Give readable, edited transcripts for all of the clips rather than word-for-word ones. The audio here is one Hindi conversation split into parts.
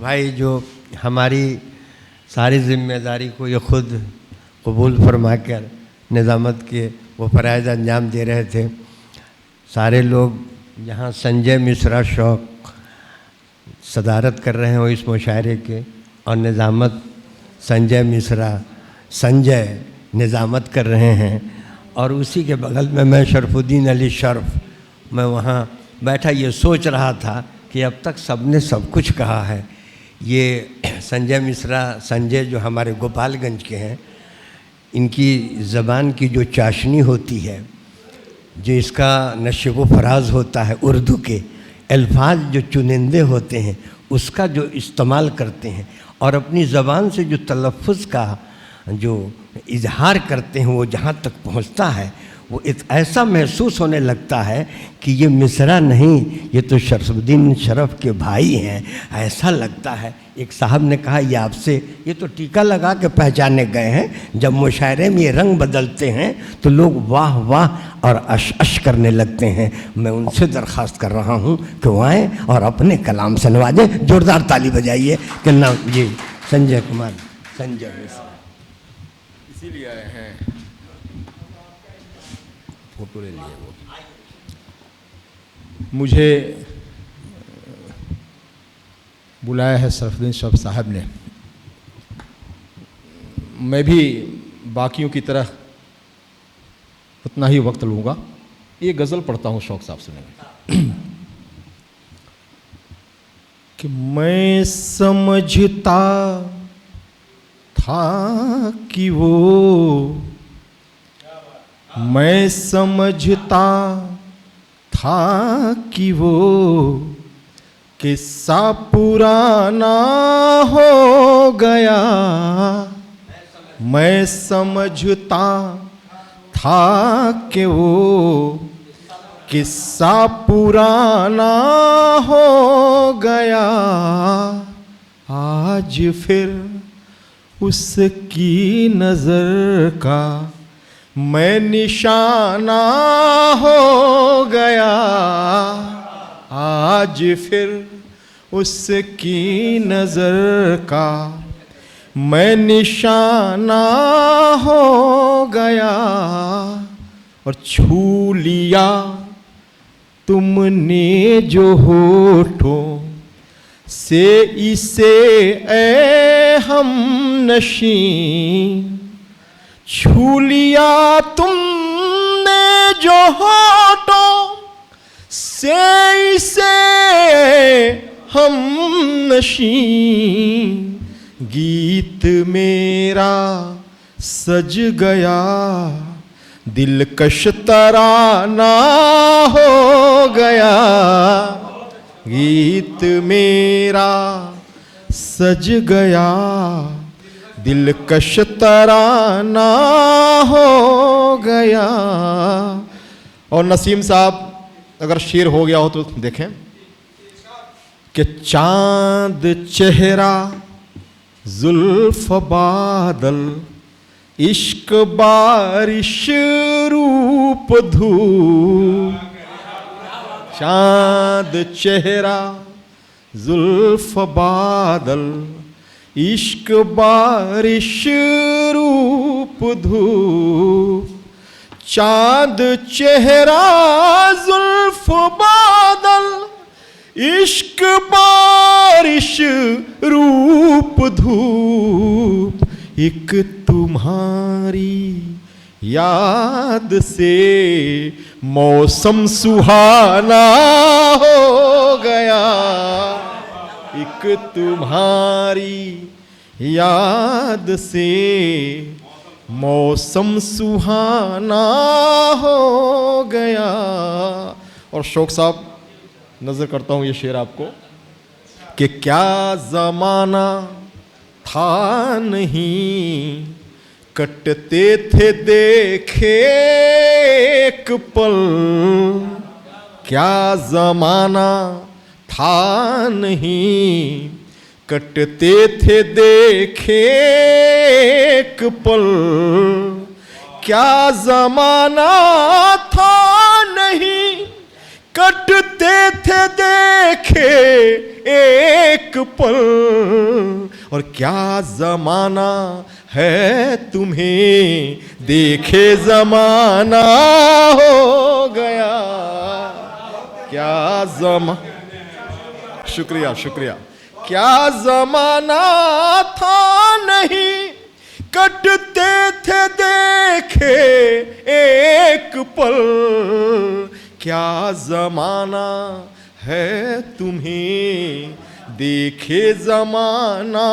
भाई जो हमारी सारी जिम्मेदारी को ये खुद कबूल फरमा कर निज़ामत के वो फ़राइज़ अंजाम दे रहे थे। सारे लोग यहाँ संजय मिश्रा शौक सदारत कर रहे हैं इस मुशायरे के, और निज़ामत संजय मिश्रा संजय निज़ामत कर रहे हैं, और उसी के बगल में मैं शरफुद्दीन अली शर्फ, मैं वहाँ बैठा ये सोच रहा था कि अब तक सबने सब कुछ कहा है। ये संजय मिश्रा संजय जो हमारे गोपालगंज के हैं, इनकी ज़बान की जो चाशनी होती है, जो इसका नशे व फराज होता है, उर्दू के अल्फाज जो चुनिंदे होते हैं उसका जो इस्तेमाल करते हैं, और अपनी ज़बान से जो तलफ़्फ़ुज़ का जो इजहार करते हैं वो जहाँ तक पहुँचता है वो ऐसा महसूस होने लगता है कि ये मिश्रा नहीं, ये तो शरफुद्दीन शरफ के भाई हैं, ऐसा लगता है। एक साहब ने कहा ये आपसे ये तो टीका लगा के पहचाने गए हैं, जब मुशायरे में ये रंग बदलते हैं तो लोग वाह वाह और अश अश करने लगते हैं। मैं उनसे दरख्वास्त कर रहा हूँ कि वो आएँ और अपने कलाम से नवाजें। जोरदार ताली बजाइए कि नाम जी संजय कुमार संजय मिश्रा इसीलिए आए हैं, फोटो ले लिए वो। मुझे बुलाया है शरफुद्दीन शर्फ साहब ने। मैं भी बाकियों की तरह उतना ही वक्त लूँगा। ये गज़ल पढ़ता हूँ शौक साहब सुनेंगे। कि मैं समझता था कि मैं समझता था कि वो किस्सा पुराना हो गया। मैं समझता था कि वो किस्सा पुराना हो गया। आज फिर उसकी नज़र का मैं निशाना हो गया। आज फिर उसकी नज़र का मैं निशाना हो गया। और छू लिया तुमने जो होठों से इसे ए हम नशी। छू लिया तुमने जो होठों से इसे हम नशी। गीत मेरा सज गया दिलकश तराना हो गया। गीत मेरा सज गया दिलकश तराना हो गया। और नसीम साहब अगर शेर हो गया हो तो देखें कि चांद चेहरा जुल्फ बादल इश्क बारिश रूप धूप। चांद चेहरा जुल्फ बादल इश्क बारिश रूप धूप। चांद चेहरा जुल्फ बादल इश्क बारिश रूप धूप। एक तुम्हारी याद से मौसम सुहाना हो गया। एक तुम्हारी याद से मौसम सुहाना हो गया। और शौक साहब नज़र करता हूँ ये शेर आपको कि क्या ज़माना था नहीं कटते थे देखे एक पल। क्या ज़माना था नहीं कटते थे देखे एक पल। क्या ज़माना था नहीं कटते थे देखे एक पल, और क्या जमाना है तुम्हें देखे जमाना हो गया, क्या शुक्रिया शुक्रिया। क्या जमाना था नहीं कटते थे देखे एक पल, क्या जमाना है तुम्हें देखे जमाना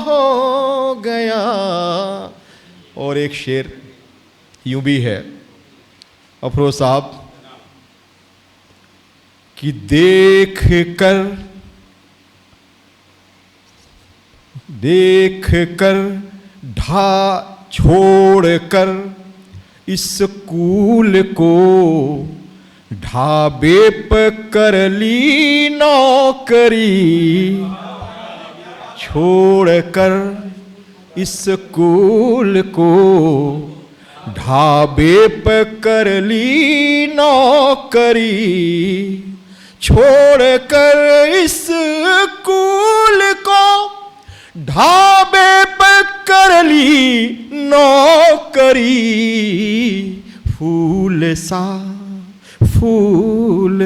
हो गया। और एक शेर यूं भी है अफरोज साहब कि देख कर ढा छोड़ कर स्कूल को, ढाबे पर कर ली नौकरी, छोड़ कर स्कूल को, ढाबे पर कर ली नौकरी, छोड़ कर स्कूल को, ढाबे पर कर ली नौकरी, फूल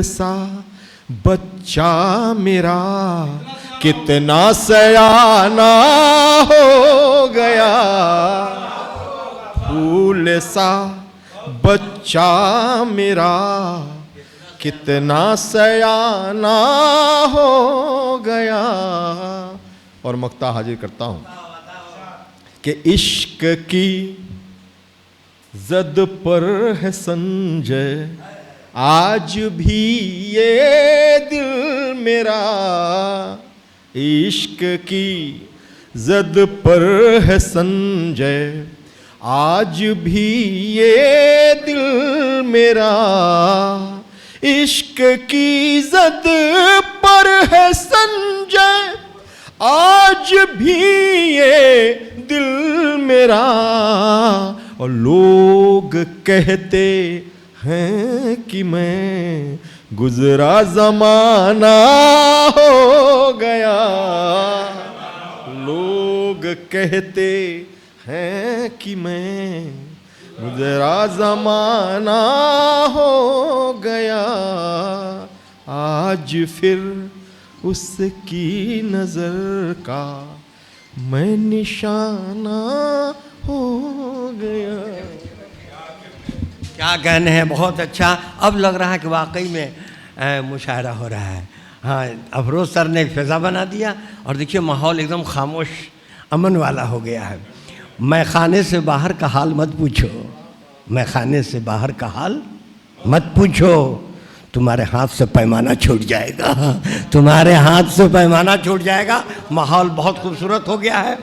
सा बच्चा मेरा कितना सयाना हो गया, फूल सा बच्चा मेरा कितना सयाना हो गया। और मक्ता हाजिर करता हूं कि इश्क की जद पर है संजय आज भी ये दिल मेरा, इश्क की जद पर है संजय आज भी ये दिल मेरा, इश्क की जद पर है संजय आज भी ये दिल मेरा। और लोग कहते हैं कि मैं गुजरा जमाना हो गया, लोग कहते हैं कि मैं गुजरा जमाना हो गया, आज फिर उसकी नजर का मैं निशाना हो गया। क्या कहने हैं, बहुत अच्छा। अब लग रहा है कि वाकई में मुशायरा हो रहा है। हाँ, अफरोज सर ने एक फ़िज़ा बना दिया और देखिए माहौल एकदम खामोश अमन वाला हो गया है। मैं खाने से बाहर का हाल मत पूछो, मैं खाने से बाहर का हाल मत पूछो, तुम्हारे हाथ से पैमाना छूट जाएगा, तुम्हारे हाथ से पैमाना छूट जाएगा। माहौल बहुत खूबसूरत हो गया है।